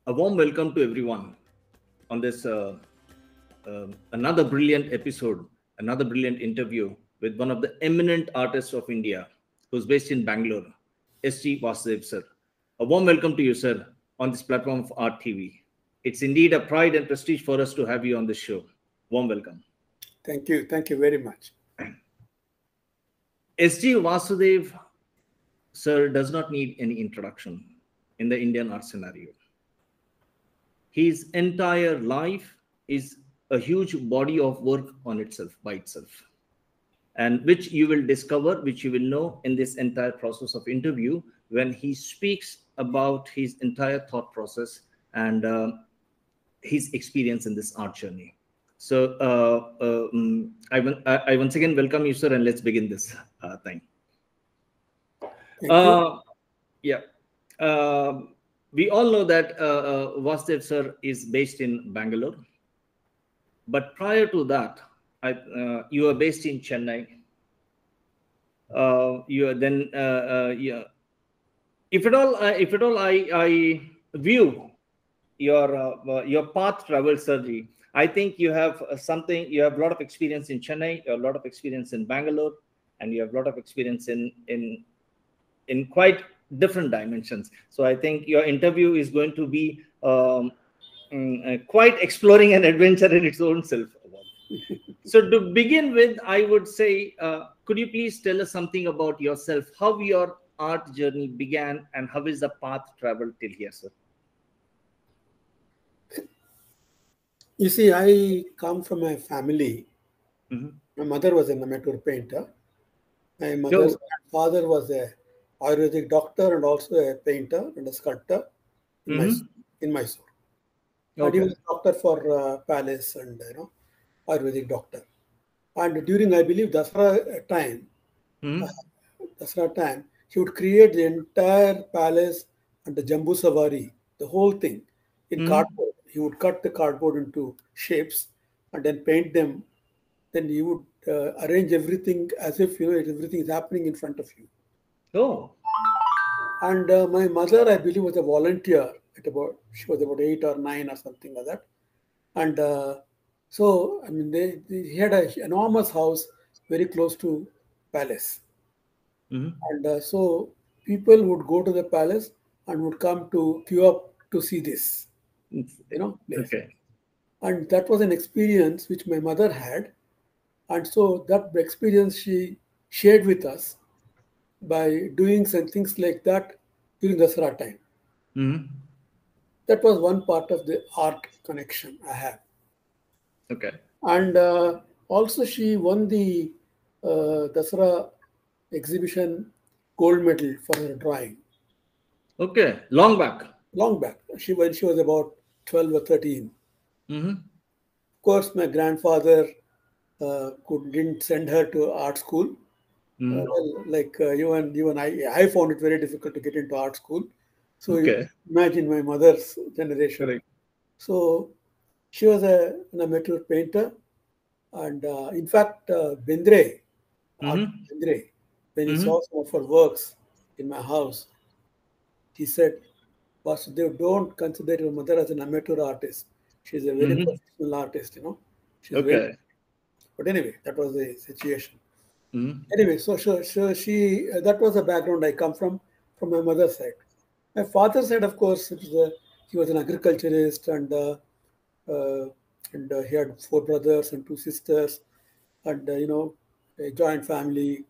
A warm welcome to everyone on this another brilliant episode, another brilliant interview with one of the eminent artists of India, who's based in Bangalore, S.G. Vasudev, sir. A warm welcome to you, sir, on this platform of Art TV. It's indeed a pride and prestige for us to have you on this show. Warm welcome. Thank you. Thank you very much. S.G. Vasudev, sir, does not need any introduction in the Indian art scenario. His entire life is a huge body of work on itself, by itself, and which you will discover, which you will know in this entire process of interview when he speaks about his entire thought process and his experience in this art journey. So I once again welcome you, sir, and let's begin this thing. Thank you. Yeah. We all know that Vasudev sir is based in Bangalore, but prior to that, you are based in Chennai. You are then, yeah. If at all, I view your path travel surgery, I think you have something. You have a lot of experience in Chennai, you have a lot of experience in Bangalore, and you have a lot of experience in quite different dimensions. So I think your interview is going to be quite exploring an adventure in its own self. So to begin with, I would say, could you please tell us something about yourself, how your art journey began and how is the path traveled till here, sir? You see, I come from a family. Mm-hmm. My mother was an amateur painter. My mother's father was a Ayurvedic doctor and also a painter and a sculptor in Mysore. And he was a doctor for palace and Ayurvedic doctor. And during, I believe, Dasara time, he would create the entire palace and the Jambu Savari, the whole thing, in cardboard. He would cut the cardboard into shapes and then paint them. Then he would arrange everything as if everything is happening in front of you. Oh. And my mother, I believe, was a volunteer she was about 8 or 9 or something like that. And so, I mean, they had an enormous house very close to palace. And so people would go to the palace and would come to queue up to see this, place. Okay. And that was an experience which my mother had. And so that experience she shared with us by doing some things like that during the Dasara time. That was one part of the art connection I have. Okay. And also she won the Dasara exhibition gold medal for her drawing. Okay. Long back. Long back. When she was about 12 or 13. Of course, my grandfather didn't send her to art school. Even I found it very difficult to get into art school. So you imagine my mother's generation. Correct. So she was an amateur painter. And in fact, Bendre, Bendre, when he saw some of her works in my house, he said, Vasudev, don't consider your mother as an amateur artist. She's a very professional artist, She's very, but anyway, that was the situation. Anyway, so she that was the background I come from my mother's side. My father's side, of course, he was an agriculturist and he had 4 brothers and 2 sisters and, a joint family.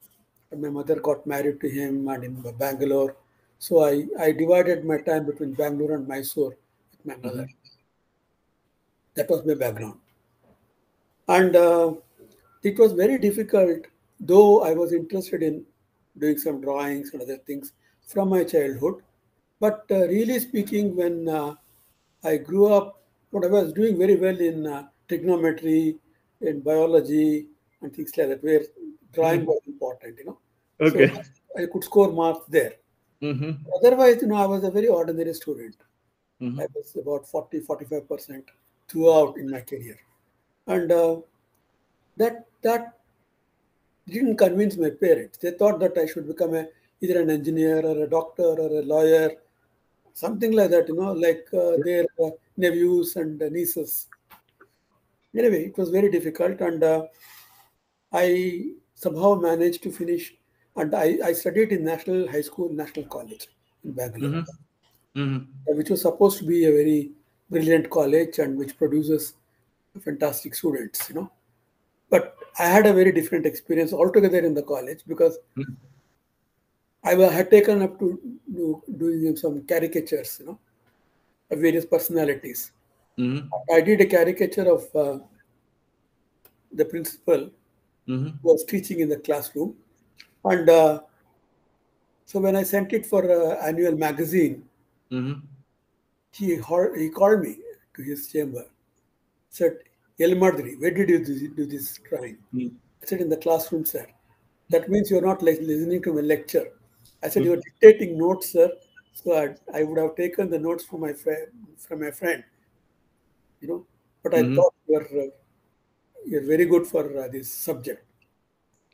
And my mother got married to him and in Bangalore. So I divided my time between Bangalore and Mysore with my mother. That was my background. And it was very difficult, though I was interested in doing some drawings and other things from my childhood. But really speaking, when I grew up, I was doing very well in trigonometry, in biology, and things like that, where drawing was important, Okay. So I could score marks there. Otherwise, I was a very ordinary student. I was about 40-45% throughout in my career. And that didn't convince my parents. They thought that I should become either an engineer or a doctor or a lawyer. something like that, like their nephews and nieces. Anyway, it was very difficult, and I somehow managed to finish. And I studied in National High School, National College in Bangalore, Mm-hmm. Mm-hmm. which was supposed to be a very brilliant college and which produces fantastic students. But I had a very different experience altogether in the college because had taken up to doing some caricatures, of various personalities. Mm-hmm. I did a caricature of the principal Mm-hmm. who was teaching in the classroom, and so when I sent it for annual magazine, Mm-hmm. he called me to his chamber. Said, "El Madri, where did you do this drawing?" I said, "In the classroom, sir." "That means you're not like listening to my lecture." I said, "You're dictating notes, sir." So I would have taken the notes from from my friend. But I Mm-hmm. thought you're very good for this subject.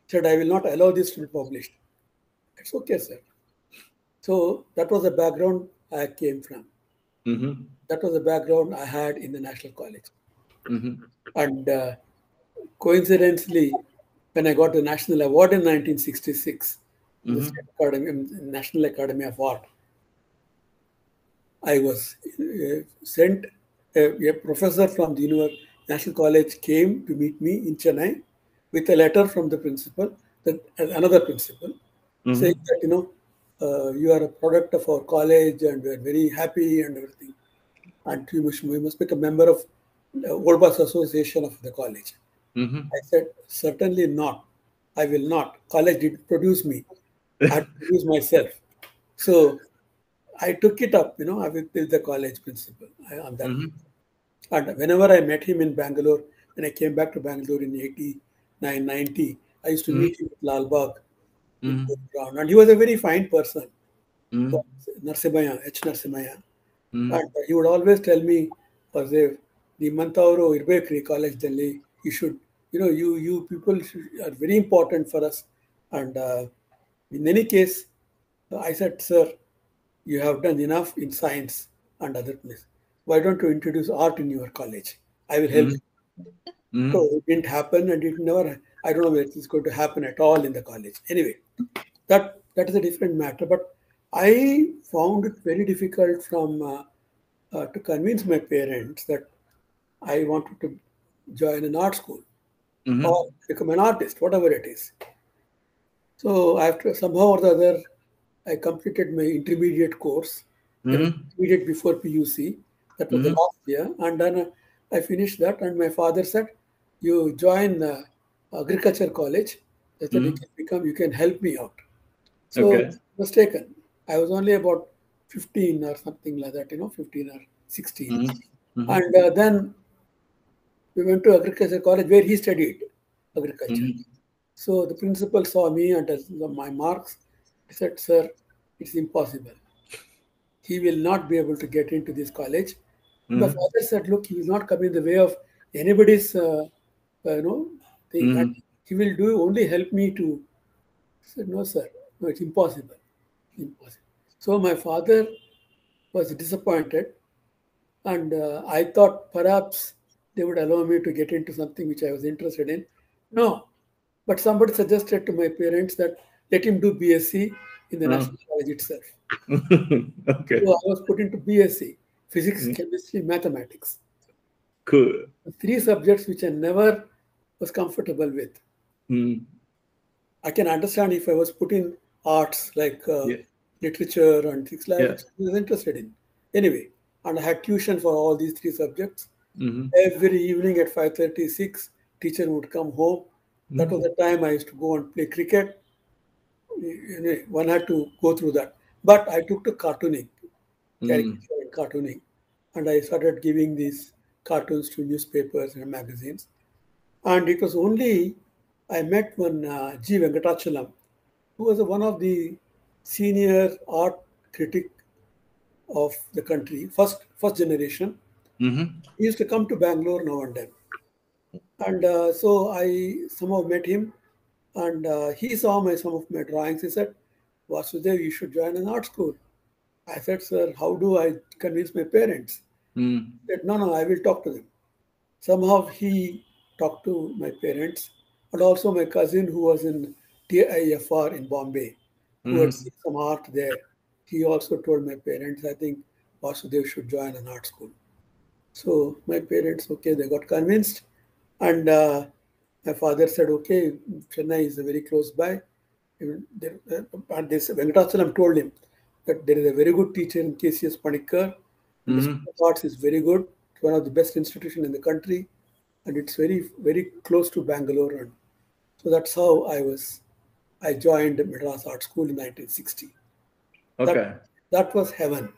Said, "I will not allow this to be published." It's okay, sir. So that was the background I came from. Mm-hmm. That was the background I had in the National College. Mm-hmm. And coincidentally, when I got the National Award in 1966 in the Mm-hmm. State Academy, National Academy of Art, I was sent. A professor from the National College came to meet me in Chennai with a letter from the principal, another principal, saying Mm-hmm. that you are a product of our college and we are very happy and everything, and you must become a member of the World Bus Association of the college. Mm-hmm. I said, "Certainly not. I will not. College didn't produce me. I had to produce myself." So I took it up, with the college principal on that. Mm-hmm. And whenever I met him in Bangalore, when I came back to Bangalore in 89, 90, I used to meet him at Lal Bagh in Mm-hmm. ground. And he was a very fine person, Mm-hmm. Narsimaya, H. Narsimaya. Mm-hmm. And he would always tell me, Vasudev, ನಿಮ್ಮಂಥವರು ಇರಬೇಕ್ರಿ ಕಾಲೇಜ್ದಲ್ಲಿ you should, you people are very important for us. And in any case, I said, "Sir, you have done enough in science and other places. Why don't you introduce art in your college? I will help you." So Mm-hmm. it didn't happen, and it never, I don't know whether it's going to happen at all in the college. Anyway, that is a different matter. But I found it very difficult to convince my parents that I wanted to join an art school or Mm-hmm. become an artist, whatever it is. So after somehow or the other, I completed my intermediate course. That was Mm-hmm. intermediate before PUC. That was the Mm-hmm. last year, and then I finished that. And my father said, "You join agriculture college. That you Mm-hmm. can become. You can help me out." So Okay. I was taken. I was only about 15 or something like that, 15 or 16. Mm-hmm. Mm-hmm. And then we went to agriculture college where he studied agriculture. Mm-hmm. So the principal saw me and my marks. He said, "Sir, it's impossible. He will not be able to get into this college." My Mm-hmm. father said, "Look, he will not come in the way of anybody's, thing. And Mm-hmm. he will do only help me to." I said, "No, sir. No, it's impossible. Impossible." So my father was disappointed, and I thought perhaps they would allow me to get into something which I was interested in. No, but somebody suggested to my parents that let him do BSc in the Uh, National College itself. okay. So I was put into BSc, physics, Mm. chemistry, mathematics. Cool. Three subjects which I never was comfortable with. Mm. I can understand if I was put in arts like Yeah. literature and things like Yeah. which I was interested in. Anyway, and I had tuition for all these three subjects. Mm-hmm. Every evening at 5:36, teacher would come home. That was Mm-hmm. the time I used to go and play cricket. One had to go through that. But I took to cartooning, Mm. caricature and cartooning, and I started giving these cartoons to newspapers and magazines. And it was only I met one G. Venkatachalam, who was one of the senior art critic of the country, first generation. Mm-hmm. He used to come to Bangalore now and then. And so I somehow met him, and he saw some of my drawings. He said, "Vasudev, you should join an art school." I said, sir, how do I convince my parents? Mm. He said, no, no, I will talk to them. Somehow he talked to my parents and also my cousin who was in TIFR in Bombay, who had Mm. seen some art there. He also told my parents, I think Vasudev should join an art school. So my parents, okay, they got convinced. And my father said, okay, Chennai is very close by. And this Venkatachalam told him that there is a very good teacher in KCS Panikkar, and the Mm. School of Arts is very good. It's one of the best institutions in the country, and it's very, very close to Bangalore. And so that's how I joined Madras Art School in 1960. That Okay. that was heaven,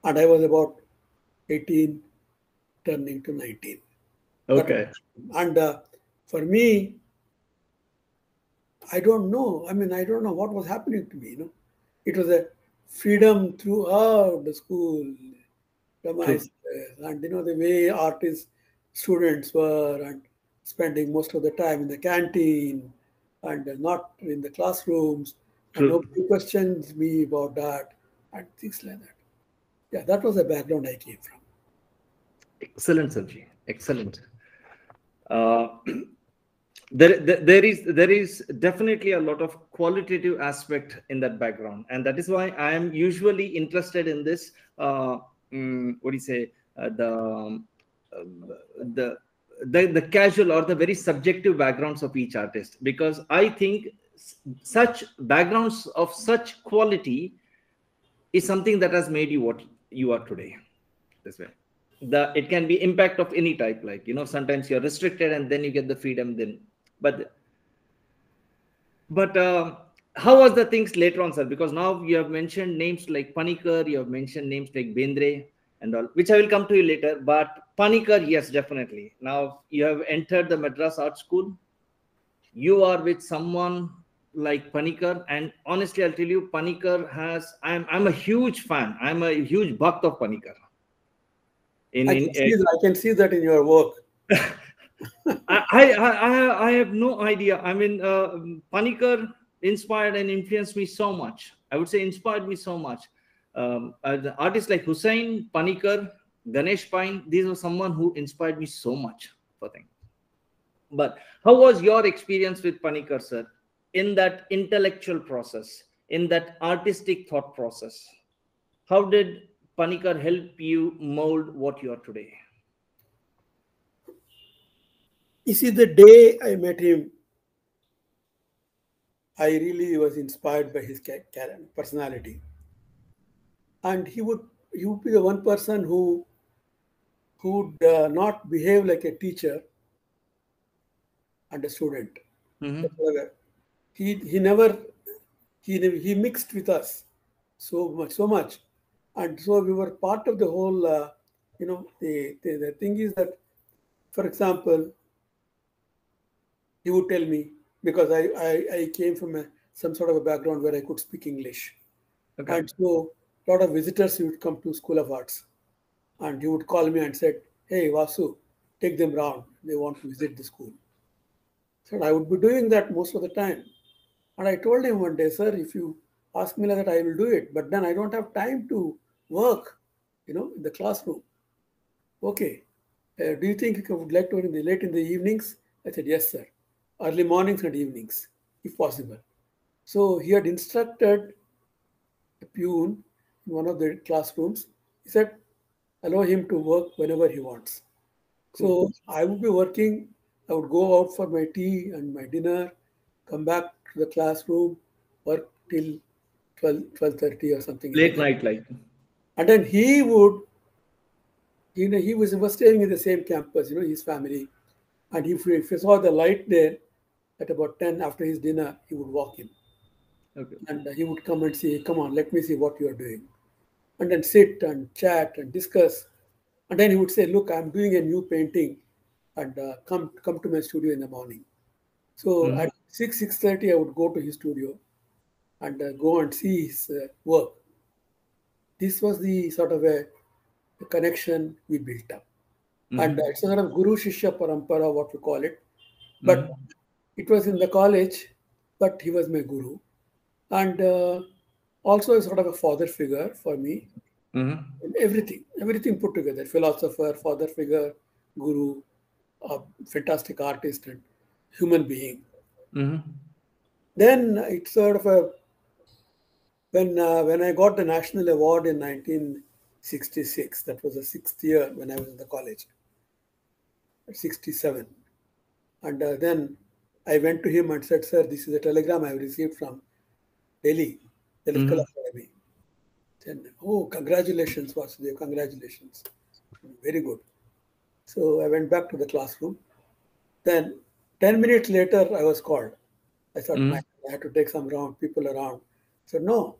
and I was about 18, turning to 19. That was, Okay. and for me, I don't know. I mean, I don't know what was happening to me. It was a freedom throughout the school, True. premises, and the way artists, students were, and spending most of the time in the canteen and not in the classrooms, and True. nobody questions me about that and things like that. Yeah, that was the background I came from. Excellent, Sanji. Excellent. Uh, there is definitely a lot of qualitative aspect in that background, and that is why I am usually interested in this. What do you say? The the casual or the very subjective backgrounds of each artist, because I think such backgrounds of such quality is something that has made you what you are today. This way, it can be impact of any type, like sometimes you're restricted and then you get the freedom then. But how was the things later on, sir? Because now you have mentioned names like Panikkar, you have mentioned names like Bendre and all, which I will come to you later. But Panikkar, yes, definitely. Now you have entered the Madras Art School. You are with someone like Panikkar, and honestly, I'll tell you, Panikkar has. I'm a huge fan. I'm a huge bhakt of Panikkar. I can see that in your work. I have no idea. I mean, Panikkar inspired and influenced me so much. I would say inspired me so much. The artists like Hussain, Panikkar, Ganesh Pine, these are someone who inspired me so much for things. But how was your experience with Panikkar, sir, in that intellectual process, in that artistic thought process? How did Panikkar help you mold what you are today? You see, the day I met him, I really was inspired by his personality, and he would be the one person who would not behave like a teacher and a student. Hmm. Whatsoever. He never he mixed with us so much, and so we were part of the whole. The thing is that, for example, he would tell me, because I came from some sort of a background where I could speak English. Okay. And so a lot of visitors would come to School of Arts, and he would call me and said, "Hey Vasu, take them round. They want to visit the school." So I would be doing that most of the time. And I told him one day, "Sir, if you ask me like that, I will do it. But then I don't have time to work, in the classroom." "Okay. Do you think you would like to in the late in the evenings?" I said, "Yes, sir. Early mornings and evenings, if possible." So he had instructed a peon in one of the classrooms. He said, "Allow him to work whenever he wants." Cool. So I would be working. I would go out for my tea and my dinner, come back to the classroom, work till 12:30 or something like Late that. night, like. And then he would, he was staying in the same campus, his family. And if he saw the light there at about 10 after his dinner, he would walk in. Okay. And he would come and say, "Come on, let me see what you are doing." And then sit and chat and discuss. And then he would say, "Look, I'm doing a new painting, and come to my studio in the morning." So Mhm. at 6:30, I would go to his studio and go and see his work. This was the sort of a connection we built up. And Mhm. it's a sort of Guru Shishya Parampara, what we call it. But Mhm. it was in the college, but he was my guru. And also a sort of a father figure for me. Mm-hmm. Everything put together: philosopher, father figure, guru, a fantastic artist, and human being. Mm-hmm. Then it's sort of a when I got the national award in 1966. That was the sixth year when I was in the college. At 67, and then I went to him and said, "Sir, this is a telegram I have received from Delhi, the Electoral Mm-hmm. Academy." Then, oh, congratulations, Vasudev, congratulations. Very good. So I went back to the classroom. Then 10 minutes later, I was called. I thought, Mm-hmm. man, I had to take some people around. So no,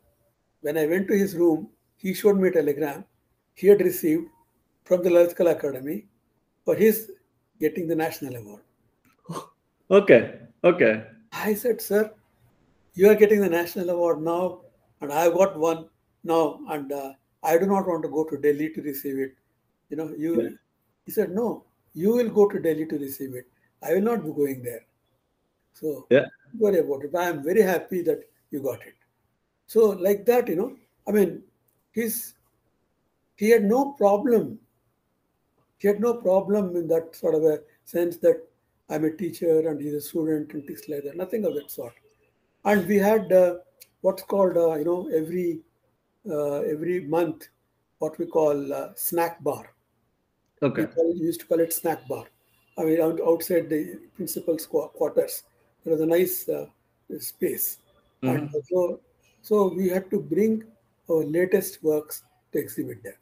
when I went to his room, he showed me a telegram he had received from the Electoral Academy for his getting the national award. Okay. Okay. I said, sir, you are getting the national award now, and I have got one now, and I do not want to go to Delhi to receive it. You know, Yeah. you. He said, no, you will go to Delhi to receive it. I will not be going there. So Yeah. don't worry about it. But I am very happy that you got it. So like that, I mean, his he had no problem. He had no problem in that sort of a sense that I'm a teacher and he's a student and things like that. Nothing of that sort. And we had what's called every month what we call snack bar. Okay. We used to call it snack bar. I mean, outside the principal's quarters, there was a nice space, and Mm-hmm. so we had to bring our latest works to exhibit there.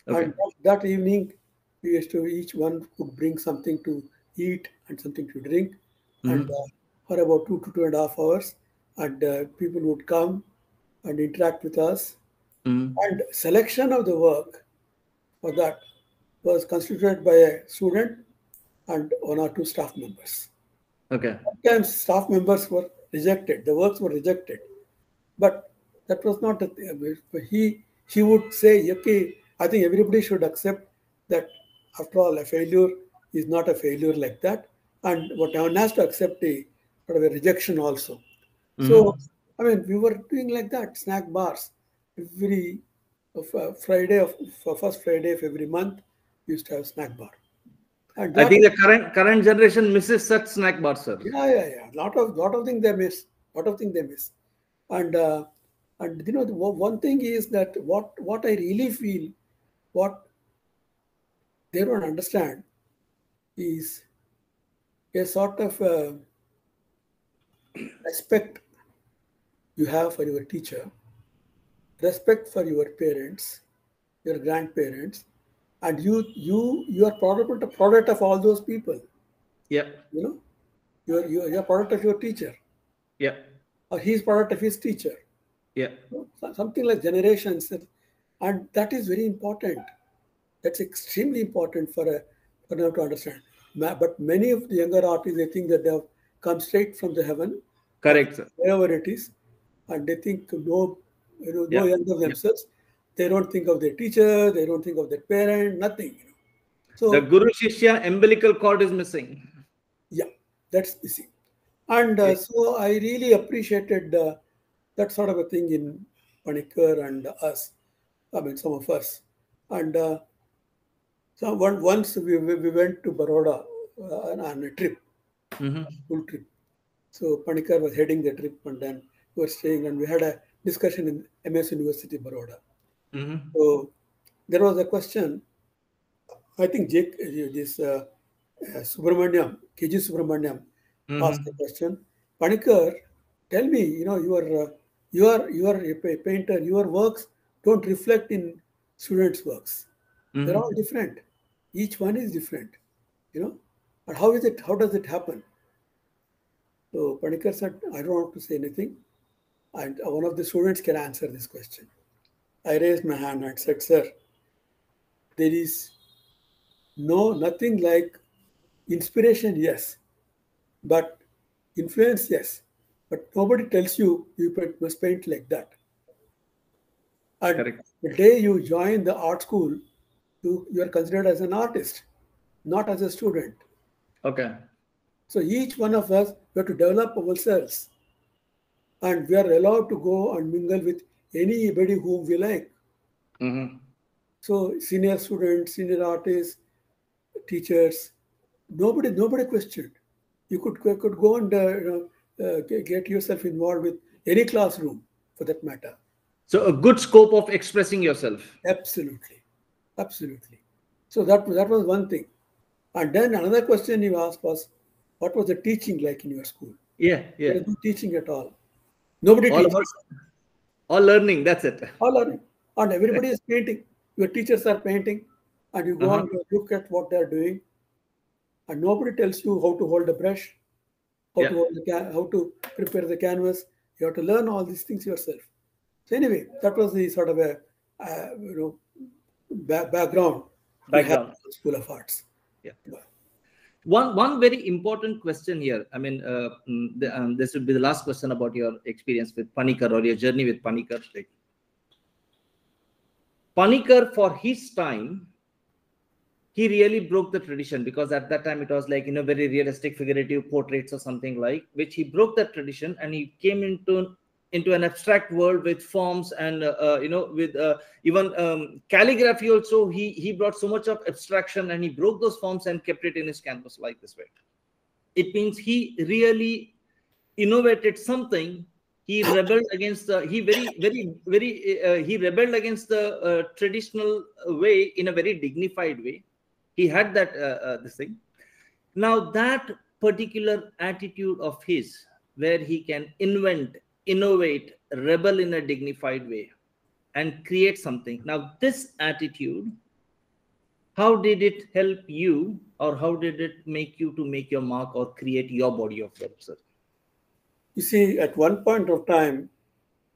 Okay. And that evening, we used to each one would bring something to eat and something to drink, and Mm-hmm. for about 2 to 2.5 hours, and people would come and interact with us. Mm-hmm. And selection of the work for that was constituted by a student and one or two staff members. Okay. Sometimes staff members were rejected, the works were rejected, but that was not the thing. He would say, okay, I think everybody should accept that after all, a failure is not a failure like that, and one has to accept a sort of a rejection also. So, Mm-hmm. I mean, we were doing like that, snack bars. Every Friday of for first Friday of every month, we used to have snack bar. And I that, think the current generation misses such snack bars, sir. yeah. Lot of things they miss. Lot of things they miss. And the one thing is that what I really feel, what they don't understand is a sort of respect you have for your teacher, respect for your parents, your grandparents, and you are product of all those people. Yeah. You know, you're product of your teacher, Yeah. or he's product of his teacher. Yeah. Something like generations, and that is very important. That's extremely important for them to understand. But many of the younger artists, they think that they have come straight from the heaven or Correct, sir. wherever it is, and they think no Yeah. younger Yeah. themselves. They don't think of their teacher. They don't think of their parent. Nothing. The So Guru Shishya umbilical cord is missing. yeah, that's missing. And Yeah. so I really appreciated that sort of a thing in Panikkar and us. I mean, some of us. And once we went to Baroda on a trip, Mm-hmm. school trip. So Panikkar was heading the trip, and then we were staying, and we had a discussion in MS University, Baroda. Mm-hmm. So there was a question. I think this Subramaniam, KG Subramaniam, asked the Mm-hmm. question. Panikkar, tell me, you are a painter. Your works don't reflect in students' works. They're all Mm-hmm. different. Each one is different. You know, and how is it? How does it happen? So Panikkar said, I don't want to say anything, and one of the students can answer this question. I raised my hand and said, sir, there is nothing like inspiration, yes, but influence, yes. But nobody tells you must paint like that. And Correct. the day you join the art school, you are considered as an artist, not as a student. Okay. So each one of us, we have to develop ourselves, and we are allowed to go and mingle with anybody whom we like. Mm-hmm. So senior students, senior artists, teachers, nobody questioned. You could go and get yourself involved with any classroom for that matter. So a good scope of expressing yourself. Absolutely, absolutely. So that was one thing. And then another question you asked was, what was the teaching like in your school? Yeah, There yeah. is no teaching at all. Nobody All teaches. about all learning. That's it. All learning. And everybody is painting. Your teachers are painting, and you go Uh-huh. and look at what they are doing, and nobody tells you how to hold a brush, Yeah. how to prepare the canvas. You have to learn all these things yourself. So anyway, that was the sort of a background we had Background. in the School of Arts. Yeah. One very important question here. I mean, this would be the last question about your experience with Panikkar or your journey with Panikkar. Like, Panikkar, for his time, he really broke the tradition, because at that time it was like, very realistic figurative portraits or something like, which he broke that tradition, and he came into an abstract world with forms, and with even calligraphy also. He brought so much of abstraction, and he broke those forms and kept it in his canvas like this way. It means he really innovated something. He rebelled against the he very very very he rebelled against the traditional way in a very dignified way. He had that this thing. Now that particular attitude of his, where he can invent, innovate, rebel in a dignified way, and create something. Now this attitude, how did it help you, or how did it make you to make your mark or create your body of work, sir? You see, at one point of time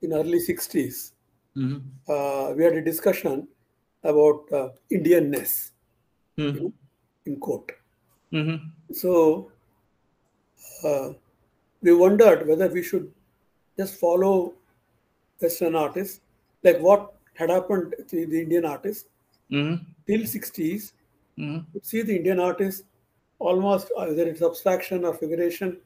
in early 60s, Mm-hmm. we had a discussion about Indianness, you Mm-hmm. know, in quote. Mm-hmm. So uh, we wondered whether we should just follow Western artists, like what had happened to the Indian artists Mm-hmm. till 60s. Mm-hmm. You see the Indian artists almost, whether it's abstraction or figuration,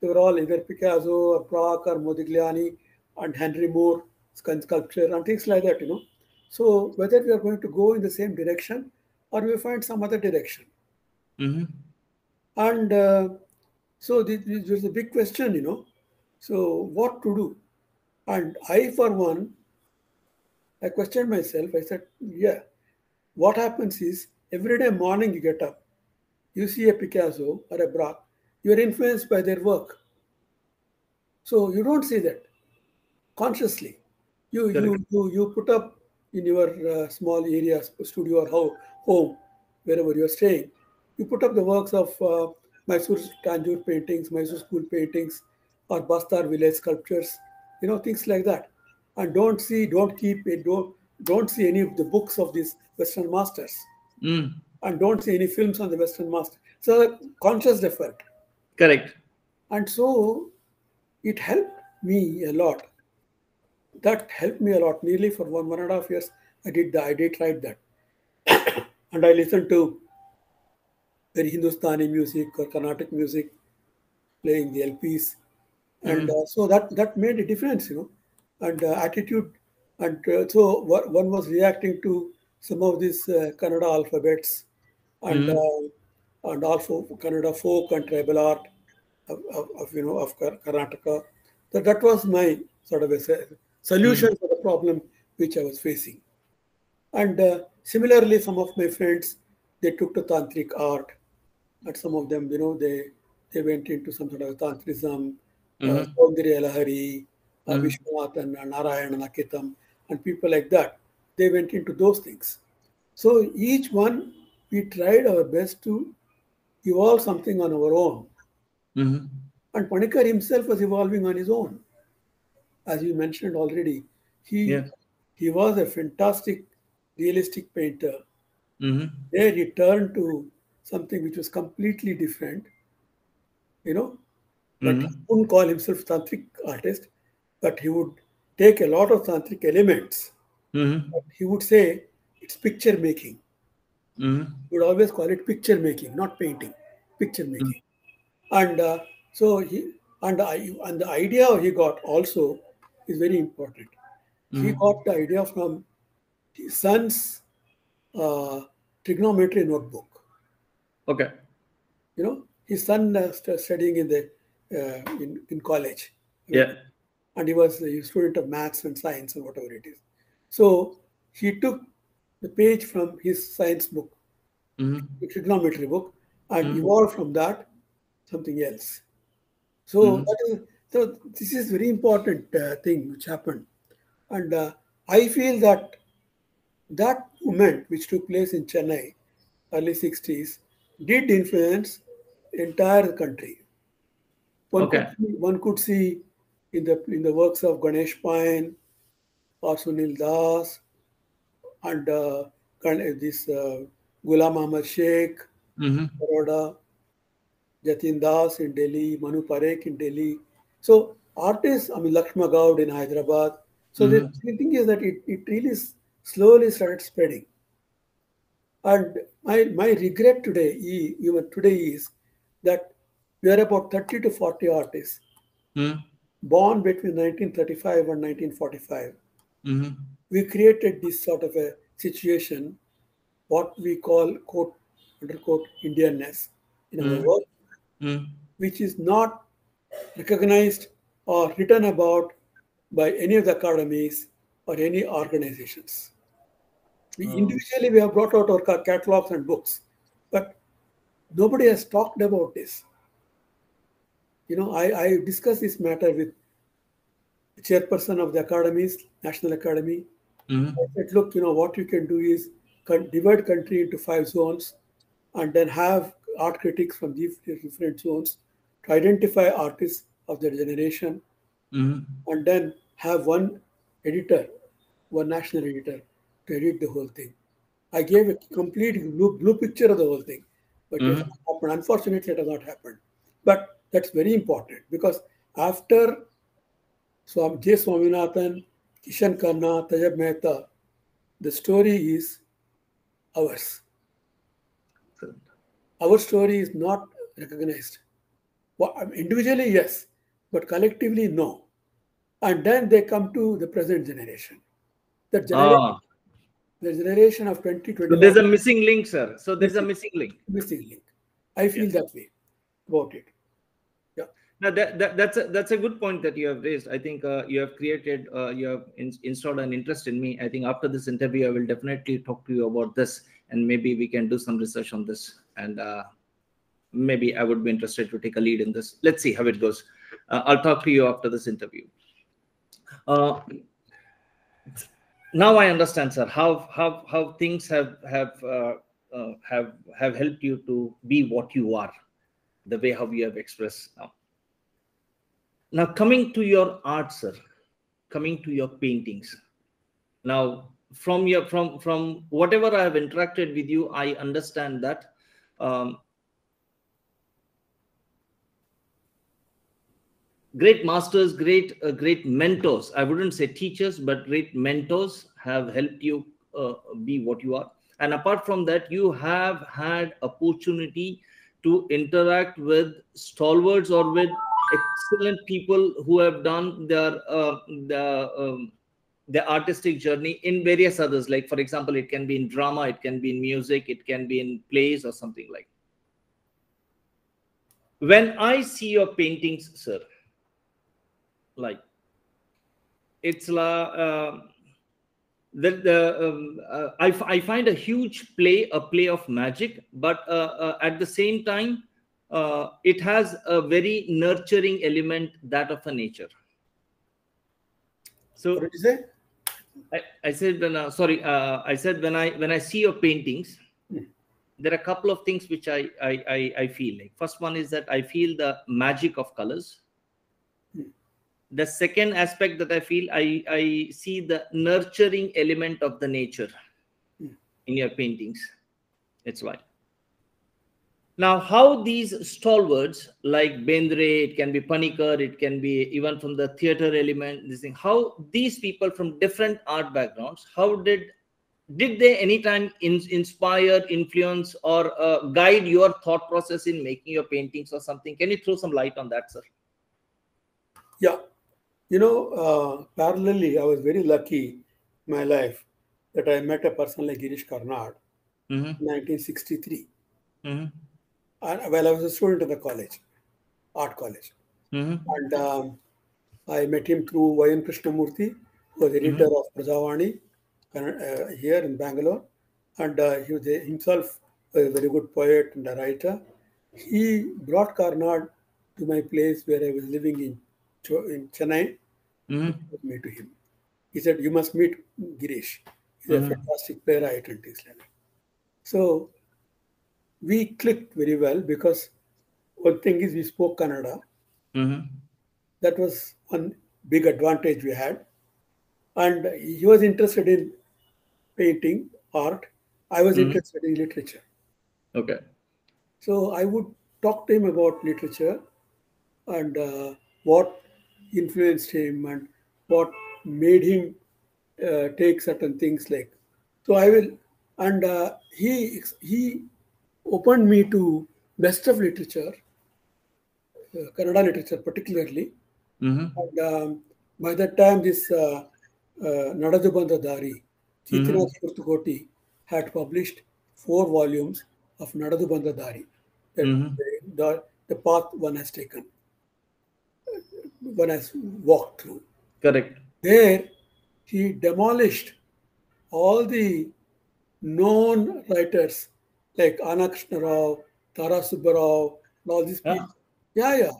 they were all either Picasso or Braque or Modigliani and Henry Moore sculpture and things like that. So whether we are going to go in the same direction or we find some other direction. Mm-hmm. And so this was a big question. So what to do? And I, for one, I questioned myself. I said, yeah, what happens is every day morning you get up, you see a Picasso or a Braque, you're influenced by their work. So you don't see that consciously. You Correct. you you, you put up in your small area, studio or home, wherever you're staying, you put up the works of Mysore Tanjore paintings, Mysore school paintings, or Bastar village sculptures, things like that. And don't keep it, don't see any of the books of these Western masters, Mm. and don't see any films on the Western master. So conscious effort. Correct. And so it helped me a lot. That helped me a lot. Nearly for 1.5 years, I did write that, and I listened to very Hindustani music or Carnatic music, playing the LPs, and Mm-hmm. so that made a difference. And attitude, and so one was reacting to some of these Kannada alphabets, and Mm-hmm. also Kannada folk and tribal art of Karnataka. That was my sort of a Mm-hmm. solution for the problem which I was facing. And similarly, some of my friends, they took to tantric art, and some of them, they went into some sort of tantrism, Mm-hmm. Saundari Lahari, Mm-hmm. Vishwanathan, and Narayana Nakitam, and people like that. They went into those things. So each one, we tried our best to evolve something on our own. Mm-hmm. And Panikar himself was evolving on his own. As you mentioned already, he Yeah. he was a fantastic realistic painter. Mm-hmm. There he turned to something which was completely different, you know, but he Mm-hmm. wouldn't call himself tantric artist, but he would take a lot of tantric elements. Mm-hmm. But he would say it's picture making. Mm-hmm. He would always call it picture making, not painting, picture making. And so he and the idea he got also is very important. He got the idea from his son's trigonometry notebook. Okay. You know, his son studying in the in college. Yeah. And he was a student of maths and science and whatever it is. So he took the page from his science book, the trigonometry book, and evolved from that something else. So so this is very important thing which happened, and I feel that that movement which took place in Chennai, early 60s, did influence entire country. Okay. One could see in the works of Ganesh Pine or Sunil Das and this Ghulam Ahmad Sheikh, Baroda, Jatin Das in Delhi, Manu Parekh in Delhi. So artists, I mean Lakshma Gaud in Hyderabad. So the thing is that it really slowly started spreading. And my regret today, even today, is that we are about 30 to 40 artists born between 1935 and 1945. We created this sort of a situation, what we call quote underquote Indianness in our work, which is not recognized or written about by any of the academies or any organizations. Individually, we have brought out our catalogs and books, but nobody has talked about this. You know, I discussed this matter with the chairperson of the academies, National Academy. I said, look, what you can do is divide country into 5 zones and then have art critics from these different zones to identify artists of their generation and then have one editor, one national editor to edit the whole thing. I gave a complete blue picture of the whole thing, but it has not happened. Unfortunately, it has not happened. But that's very important because after J. Swaminathan, Kishan Khanna, Tajab Mehta, the story is ours. Our story is not recognized. Well, individually, yes, but collectively, no. And then they come to the present generation. The generation of 2021. So there's a missing link, sir. So there's a missing link. Missing link. I feel that way about it. Yeah. Now that's a good point that you have raised. I think you have created, you have installed an interest in me. I think after this interview, I will definitely talk to you about this, and maybe we can do some research on this. And maybe I would be interested to take a lead in this. Let's see how it goes. I'll talk to you after this interview. Now I understand, sir, how things have helped you to be what you are, the way how you have expressed now. Now coming to your art, sir, coming to your paintings. Now from whatever I have interacted with you, I understand that great masters, great mentors, I wouldn't say teachers, but great mentors have helped you be what you are. And apart from that, you have had opportunity to interact with stalwarts or with excellent people who have done their artistic journey in various others. Like, for example, it can be in drama, it can be in music, it can be in plays or something like. When I see your paintings, sir, like it's I find a huge play of magic, but at the same time it has a very nurturing element, that of a nature. So what did you say? I said when I see your paintings, there are a couple of things which I feel like. First one is that I feel the magic of colors. The second aspect that I feel, I see the nurturing element of the nature in your paintings. It's right. Now, how these stalwarts like Bendre, it can be Panikkar, it can be even from the theater element, this thing, how these people from different art backgrounds, how did they anytime inspire, influence, or guide your thought process in making your paintings or something? Can you throw some light on that, sir? Yeah. Parallelly, I was very lucky in my life that I met a person like Girish Karnad Mm-hmm. in 1963. Mm-hmm. And, well, I was a student in the college, art college. Mm-hmm. And I met him through Y.N. Krishnamurthy, who was editor Mm-hmm. of Prajavani here in Bangalore. And he was himself a very good poet and a writer. He brought Karnad to my place where I was living in Chennai. Mm-hmm. Introduced me to him. He said, "You must meet Girish. He's a Mm-hmm. fantastic playwright and things like that." So we clicked very well because one thing is we spoke Kannada. Mm-hmm. That was one big advantage we had. And he was interested in painting, art. I was Mm-hmm. interested in literature. Okay. So I would talk to him about literature and what influenced him and what made him take certain things like. So I will, and he opened me to best of literature, Kannada literature particularly. Mm-hmm. And by that time, this Nadadu Bandha Dari, Mm-hmm. Chitinath Kurtukoti had published 4 volumes of Nadadu Bandha Dari, that Mm-hmm. the path one has taken, one has walked through. Correct. There, he demolished all the known writers like Anna Krishna Rao, Tara Subbarao, and all these Yeah. people. Yeah, yeah.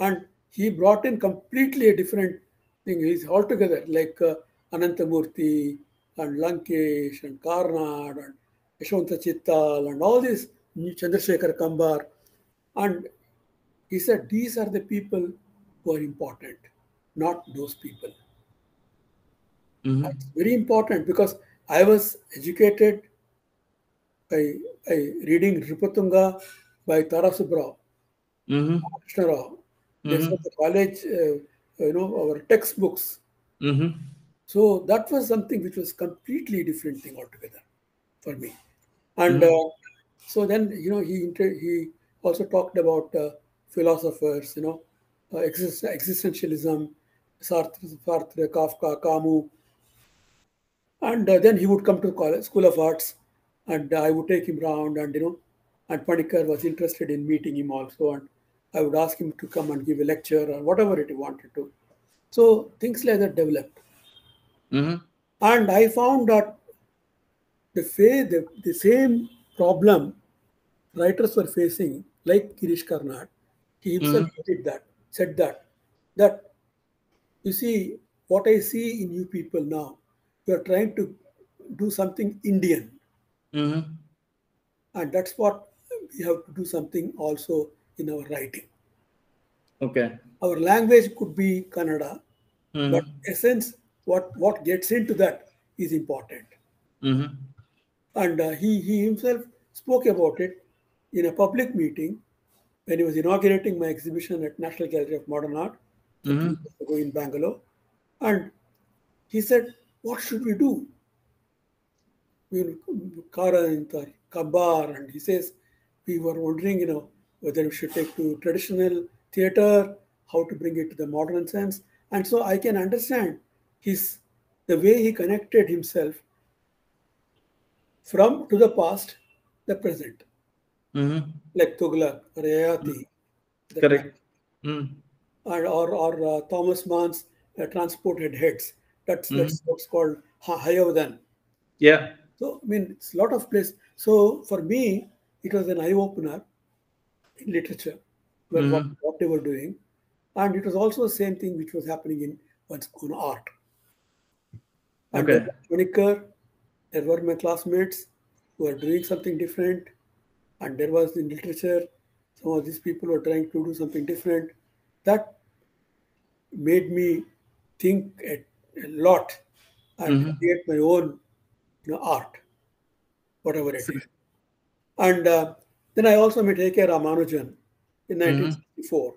And he brought in completely a different thing. He's altogether like Anantamurthy and Lankesh and Karnad and Yashwanta Chittal and all these Chandrasekhar Kambar. And he said, these are the people who are important, not those people. Mm-hmm. It's very important because I was educated by, by reading Ripatunga by Tara Subbarao, Mm-hmm. Krishna Rao. This Mm-hmm. was the college, our textbooks. Mm-hmm. So that was something which was completely different thing altogether for me. And Mm-hmm. so then, he also talked about philosophers, existentialism, Sartre, Kafka, Camus, and then he would come to college, School of Arts, and I would take him round, and and Panikar was interested in meeting him also, and I would ask him to come and give a lecture or whatever it he wanted to. So things like that developed, Mm-hmm. and I found that the same problem writers were facing, like Girish Karnad, he himself Mm-hmm. did that, said that you see what I see in you people now, you are trying to do something Indian. Mm-hmm. And that's what we have to do something also in our writing. Okay. Our language could be Kannada, but Mm-hmm. essence, what gets into that is important. Mm-hmm. And he himself spoke about it in a public meeting when he was inaugurating my exhibition at National Gallery of Modern Art a few Mm-hmm. years ago in Bangalore. And he said, what should we do? Karant or Kabar, and he says, we were wondering, whether we should take to traditional theater, how to bring it to the modern sense. And so I can understand the way he connected himself from to the past, the present, Mm-hmm. like Tughlaq or Ayati, that time, Correct. Mm-hmm. or Thomas Mann's Transported Heads. That's Mm-hmm. what's called Hayavadan. Yeah. So I mean, it's a lot of place. So for me, it was an eye opener in literature, where Mm-hmm. what they were doing, and it was also the same thing which was happening in one's own art. And there Okay. was Panikar, there were my classmates who were doing something different, and there was in literature, some of these people were trying to do something different. That made me think a lot and Mm-hmm. create my own, art, whatever it is. And then I also met A.K. Ramanujan in Mm-hmm. 1964.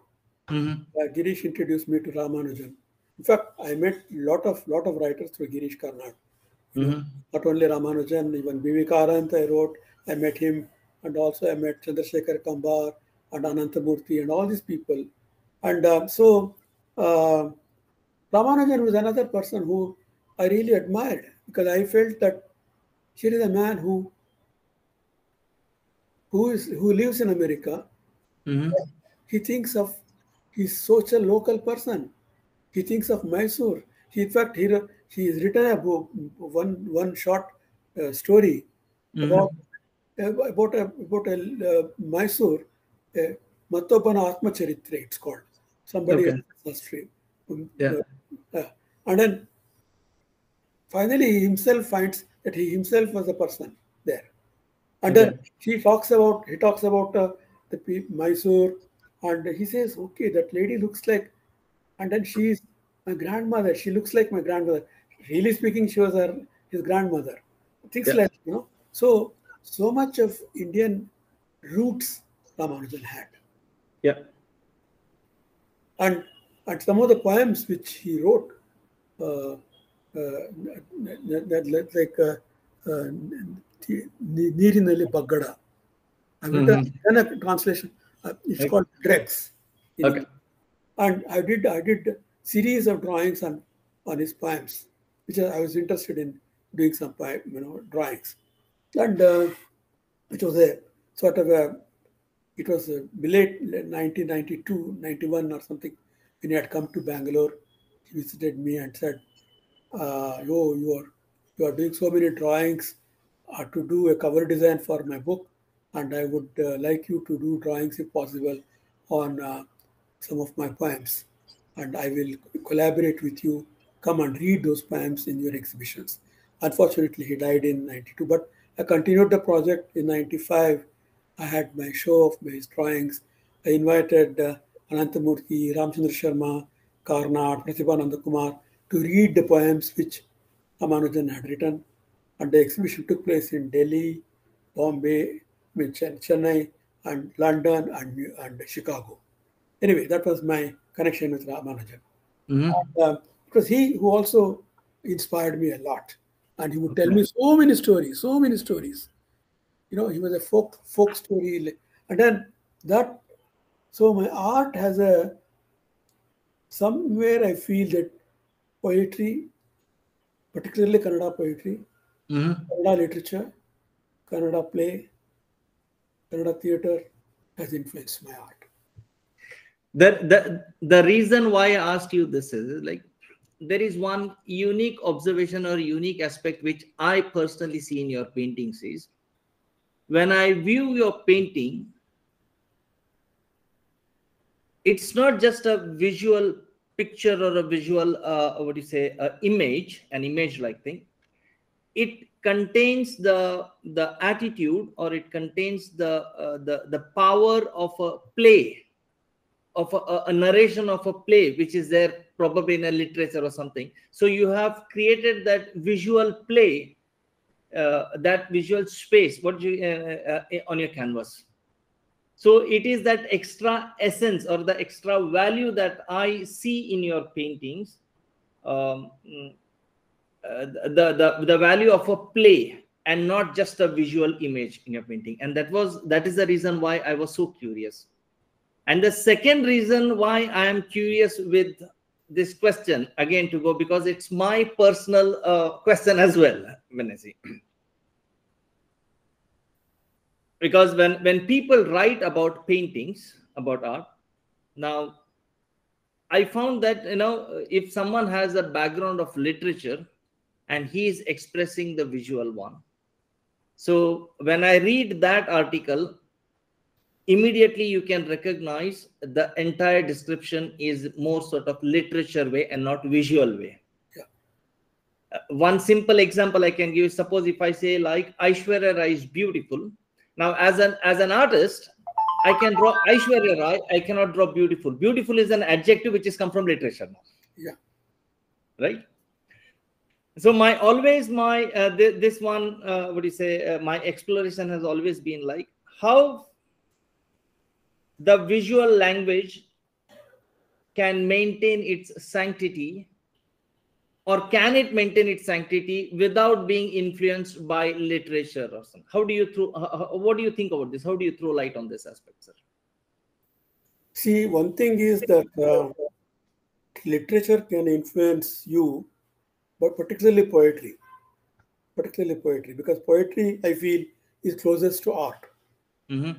Mm-hmm. Girish introduced me to Ramanujan. In fact, I met lot of writers through Girish Karnad. Mm-hmm. Not only Ramanujan, even B.V. Karant I wrote. I met him, and also I met Chandrasekhar Kambar and Anantamurthy and all these people. And so uh, Ramanujan was another person who I really admired because I felt that here is a man who lives in America. Mm-hmm. He thinks of he's such a local person. He thinks of Mysore. In fact, he has written a book, one short story about Mm-hmm. Mysore, uh, Mattopana Atma Charitra. It's called somebody Okay. else's history. Um, Yeah. and then finally, he himself finds that he himself was a person there. And then Okay. he talks about Mysore, and he says, okay, that lady looks like, and then she's my grandmother. She looks like my grandmother. Really speaking, she was his grandmother. Things Yeah. like so much of Indian roots Ramanujan had, Yeah. and some of the poems which he wrote, uh, like Neerinali Baggada. I've written Mm-hmm. a translation. It's Okay. called Dregs in Okay. English. And I did series of drawings on his poems, which I was interested in doing some drawings, and it was a sort of a it was a late 1992, 91 or something when he had come to Bangalore. He visited me and said, "Yo, you are doing so many drawings to do a cover design for my book, and I would like you to do drawings if possible on some of my poems, and I will collaborate with you. Come and read those poems in your exhibitions." Unfortunately, he died in 92, but I continued the project in 95. I had my show of my drawings. I invited Anantamurthy, Ramchandra Sharma, Karnad, Pratibhananda Kumar to read the poems which Ramanujan had written. And the exhibition took place in Delhi, Bombay, Chennai, and London and Chicago. Anyway, that was my connection with Ramanujan. Mm-hmm. Because he who also inspired me a lot. And he would tell Okay. me so many stories, so many stories. He was a folk story. And then that, so my art has somewhere I feel that poetry, particularly Kannada poetry, Mm-hmm. Kannada literature, Kannada play, Kannada theatre has influenced my art. The reason why I asked you this is like there is one unique observation or unique aspect which I personally see in your paintings is when I view your painting, it's not just a visual picture or a visual what do you say image, an image like thing. It contains the attitude, or it contains the power of a play, of a narration of a play which is there probably in a literature or something. So you have created that visual play, that visual space what you on your canvas. So it is that extra essence or the extra value that I see in your paintings, um, the value of a play and not just a visual image in your painting. And that is the reason why I was so curious. And the second reason why I am curious with this question again to go, because it's my personal question as well, Vanessa. Because when people write about paintings, about art, now I found that if someone has a background of literature and he is expressing the visual one, so when I read that article, immediately you can recognize the entire description is more sort of literature way and not visual way. Yeah. One simple example I can give is, suppose if I say like Aishwarya Rai is beautiful. Now as an artist, I can draw Aishwarya Rai, I cannot draw beautiful. Beautiful is an adjective which is come from literature now, Yeah. right? So this one what do you say my exploration has always been like how the visual language can maintain its sanctity, or can it maintain its sanctity without being influenced by literature or something? How do you throw what do you think about this? How do you throw light on this aspect, sir? See, one thing is that literature can influence you, but particularly poetry, because poetry, I feel, is closest to art. Mm-hmm.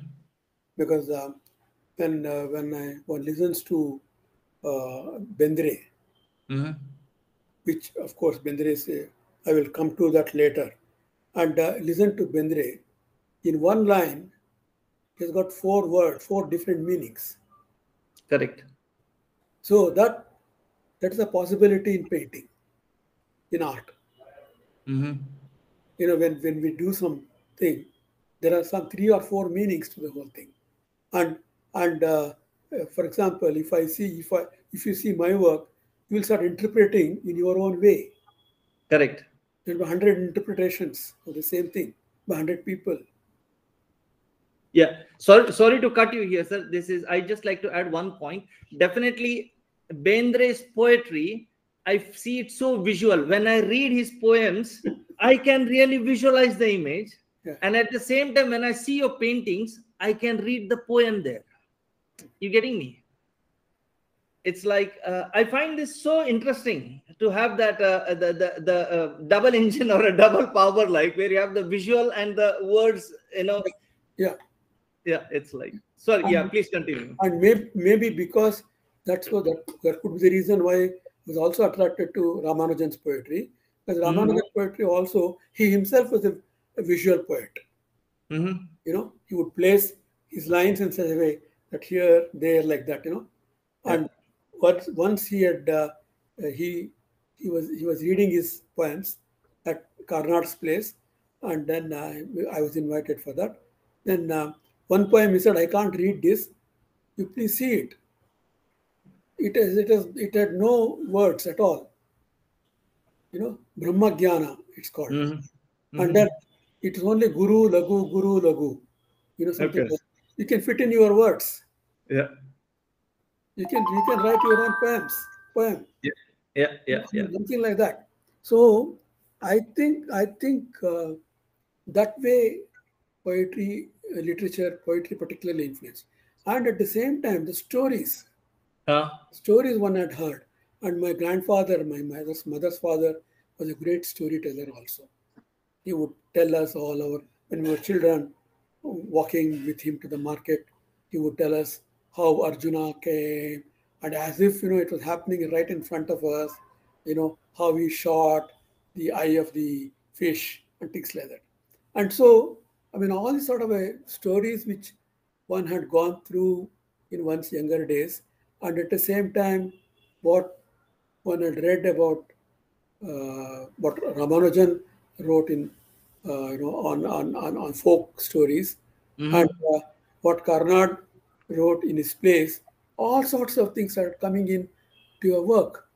Because when one listens to Bendre, Mm-hmm. which of course Bendre say, I will come to that later, and listen to Bendre, in one line, he's got four words, four different meanings. Correct. So that is a possibility in painting, in art. Mm-hmm. When we do something, there are some three or four meanings to the whole thing. And for example, if you see my work, you will start interpreting in your own way. Correct. There will be 100 interpretations of the same thing by 100 people. Yeah. Sorry to cut you here, sir. I just like to add one point. Definitely, Bendre's poetry, I see it so visual. When I read his poems, I can really visualize the image. Yeah. And at the same time, when I see your paintings, I can read the poem there. You getting me? It's like I find this so interesting to have that the double engine or a double power, like where you have the visual and the words. Yeah. Yeah, it's like, sorry, And, yeah, please continue. and maybe because that could be the reason why I was also attracted to Ramanujan's poetry. Because Ramanujan's poetry also, he himself was a visual poet. Mm-hmm. He would place his lines in such a way that here, there, like that. And once he had he was reading his poems at Carnot's place, and then I was invited for that. Then one poem he said, "I can't read this. You please see it. It had no words at all. Brahma Jnana, it's called. Mm-hmm. And then it is only Guru Lagu. Something Okay. like you can fit in your words. Yeah. You can write your own poem. Yeah. Something like that. So I think that way poetry particularly influenced, and at the same time the stories one had heard, and my grandfather, my mother's father, was a great storyteller also. He would tell us when we were children, walking with him to the market, he would tell us how Arjuna came, and as if it was happening right in front of us, how he shot the eye of the fish and things like that. And so, all these sort of stories which one had gone through in one's younger days, and at the same time, what one had read about what Ramanujan wrote in on folk stories, and what Carnot wrote in his plays, all sorts of things are coming in to your work.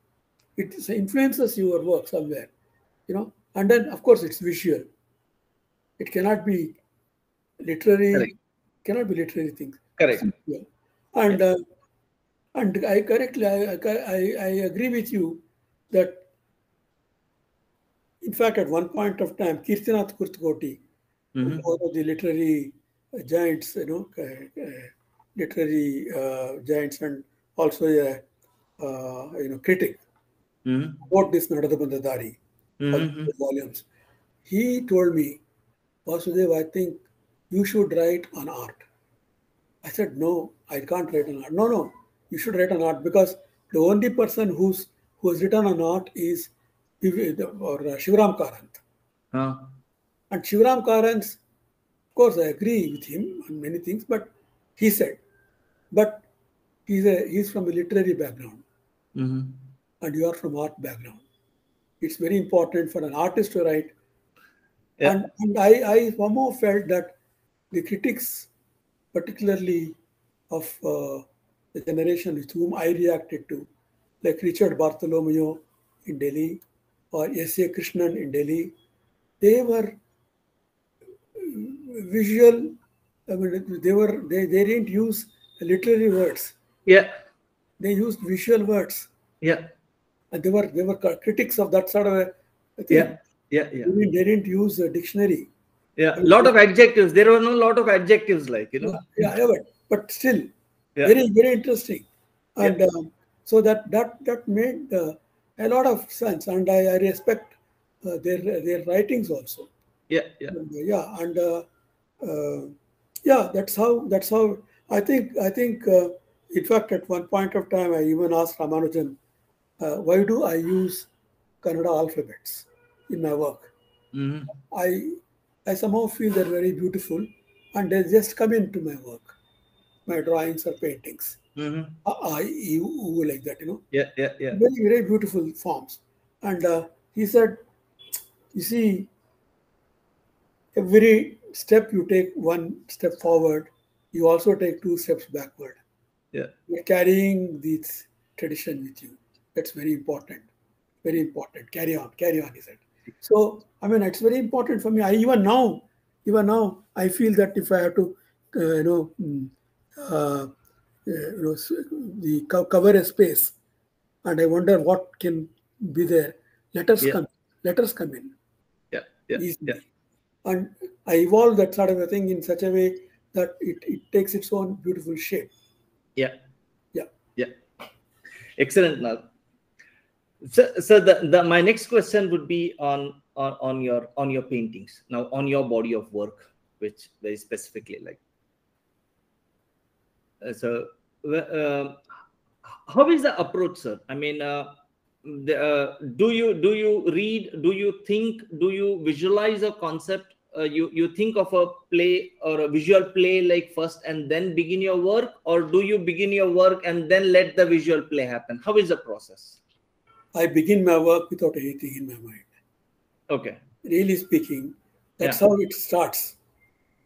It influences your work somewhere, and then of course it's visual. It cannot be literary. Correct. Cannot be literary things. Correct. And and I agree with you that in fact at one point of time Kirtinath Kurtkoti, one of the literary giants, literary giants, and also a critic about this Nadadabandadari, volumes. He told me, Vasudev, I think you should write on art. I said, no, I can't write on art. No, you should write on art, because the only person who has written on art is Shivram Karant. And Shivram Karant, of course, I agree with him on many things, but he said, but he's from a literary background, and you are from art background. It's very important for an artist to write. And I somehow felt that the critics, particularly of the generation with whom I reacted to, like Richard Bartholomew in Delhi or S.A. Krishnan in Delhi, they were visual. They didn't use literary words. Yeah. They used visual words. Yeah. And they were critics of that sort of a thing. Yeah. They didn't use a dictionary. Yeah. A lot of adjectives. There were no lot of adjectives, Yeah, but still, Yeah. very, very interesting. And So that made a lot of sense, and I respect their writings also. Yeah, yeah. And, uh, yeah, that's how I think in fact at one point of time I even asked Ramanujan, why do I use Kannada alphabets in my work? Mm-hmm. I I somehow feel they're very beautiful, and they just come into my work, my drawings or paintings. Mm-hmm. Like that, Yeah, yeah, yeah. very very beautiful forms. And he said, you see, every step you take one step forward, you also take two steps backward. Yeah, You're carrying this tradition with you. That's very important. Very important. Carry on, he said. So, I mean, it's very important for me. Even now, I feel that if I have to, uh, cover a space, and I wonder what can be there. Letters yeah, come, letters come in yeah, yeah, yeah, easily, and I evolve that sort of a thing in such a way that it takes its own beautiful shape. yeah, Yeah. yeah. Excellent, Nal. So the my next question would be on your paintings now, on your body of work, which very specifically like. So, how is the approach, sir? I mean, do you read? Do you think? Do you visualize a concept? You think of a play or a visual play like first, and then begin your work, or do you begin your work and then let the visual play happen? How is the process? I begin my work without anything in my mind. Okay. Really speaking, that's Yeah. how it starts.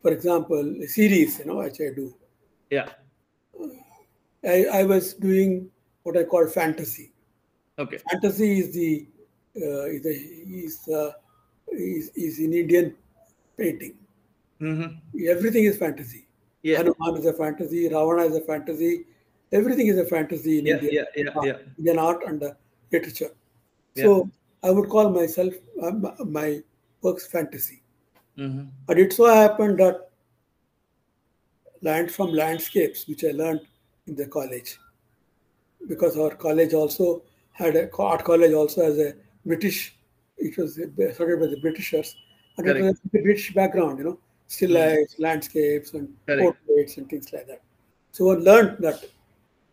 For example, a series, which I do. Yeah. I was doing what I call fantasy. Okay. Fantasy is in Indian painting. Mm-hmm. Everything is fantasy. Yeah. Hanuman is a fantasy. Ravana is a fantasy. Everything is a fantasy in Yeah. Yeah. Yeah. Yeah. Indian art and literature. Yeah. So I would call myself my works fantasy. Mm-hmm. And it so happened that from landscapes, which I learned in the college, because our college also had a art college also as a British. It was started by the Britishers, and it was Correct. a British background, still Mm. life, landscapes, and Correct. portraits and things like that. So one learned that.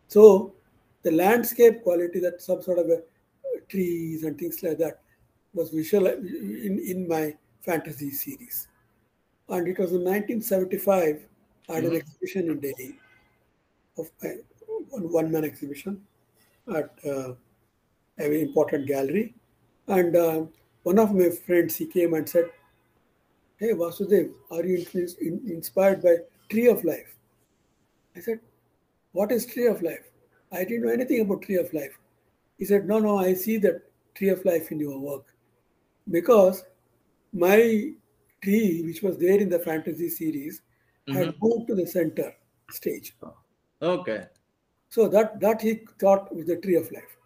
So the landscape quality, that some sort of trees and things like that, was visual in my fantasy series. And it was in 1975. I had an Mm-hmm. exhibition in Delhi, of my one-man exhibition at a very important gallery. And one of my friends, he came and said, "Hey Vasudev, are you inspired by Tree of Life?" I said, "What is Tree of Life? I didn't know anything about Tree of Life." He said, "No, no, I see that Tree of Life in your work because my tree, which was there in the fantasy series, had Mm-hmm. moved to the center stage. Okay. So that he thought was the Tree of Life."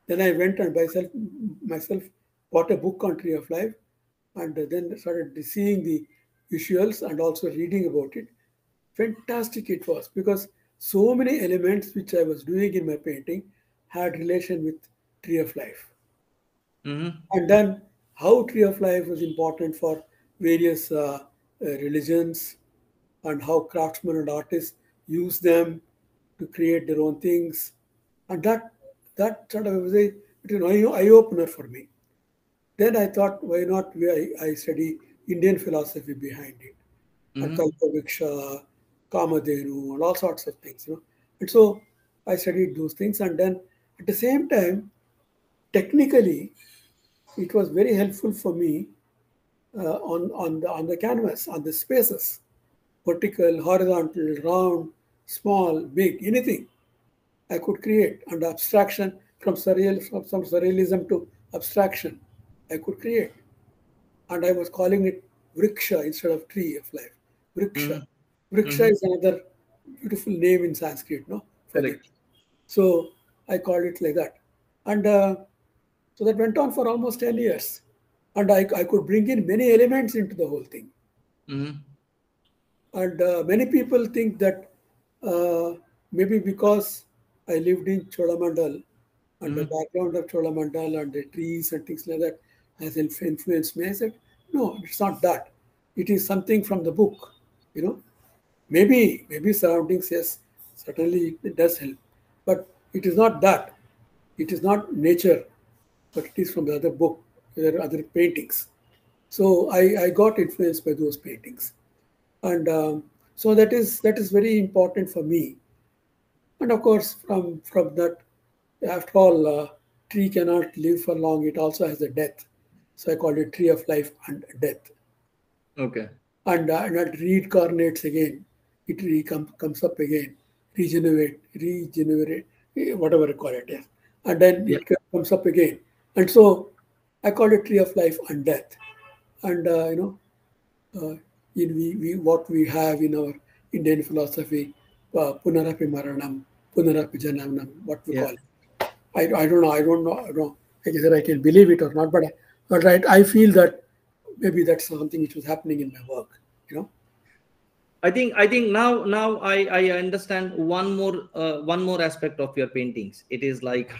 Then I went and myself bought a book on Tree of Life, and then started seeing the visuals and also reading about it. Fantastic it was, because so many elements which I was doing in my painting had relation with Tree of Life. Mm-hmm. And then how Tree of Life was important for various religions, and how craftsmen and artists use them to create their own things. And that sort of was an eye opener for me. Then I thought, why not I study Indian philosophy behind it, and Mm-hmm. Kalpaviksha, Kamadhenu, and all sorts of things. And so I studied those things, and then at the same time, technically, it was very helpful for me on the canvas, on the spaces, vertical, horizontal, round, small, big, anything I could create, and abstraction from some surrealism to abstraction, I could create. And I was calling it Vriksha instead of Tree of Life. Vriksha. Mm-hmm. Vriksha Mm-hmm. is another beautiful name in Sanskrit, no, for the. Correct. So I called it like that, and so that went on for almost 10 years, and I could bring in many elements into the whole thing. Mm-hmm. And many people think that maybe because I lived in Cholamandal, and the background of Cholamandal and the trees and things like that has influenced me. I said, no, it's not that. It is something from the book, you know. Maybe surroundings, yes, certainly it does help, but it is not that. It is not nature, but it is from the other book, there are other paintings. So I got influenced by those paintings, and so that is very important for me. And of course, from that, after all, tree cannot live for long. It also has a death. So I call it tree of life and death. Okay. And it reincarnates again. It comes up again, regenerate, whatever you call it. Yes. And then Yeah. it comes up again. And so I call it tree of life and death. And uh, what we have in our Indian philosophy, punarapi maranam, punarapi jananam, what we Yeah. call it. I don't know. I don't know. I don't know whether I can believe it or not. But right, I feel that maybe that's something which was happening in my work. You know. I think now I understand one more aspect of your paintings. It is like,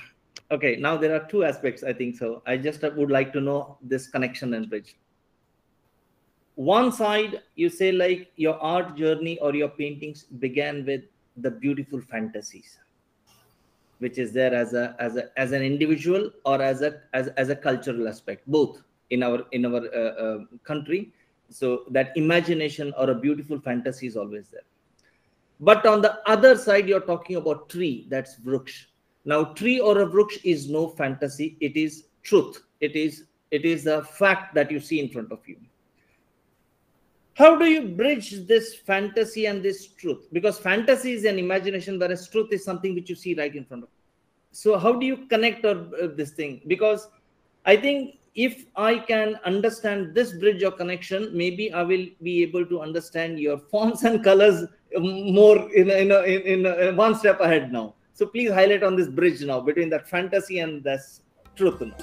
okay, now there are two aspects, I think so. I just would like to know this connection and bridge. One side, you say like your art journey or your paintings began with the beautiful fantasies, which is there as an individual or as a cultural aspect, both in our country. So that imagination or a beautiful fantasy is always there. But on the other side, you're talking about tree, that's vruksh. Now tree or a vruksh is no fantasy, it is truth. It is a fact that you see in front of you. How do you bridge this fantasy and this truth? Because fantasy is an imagination, whereas truth is something which you see right in front of you. So how do you connect this thing? Because I think if I can understand this bridge or connection, maybe I will be able to understand your fonts and colors more in one step ahead now. So please highlight on this bridge now between that fantasy and this truth now.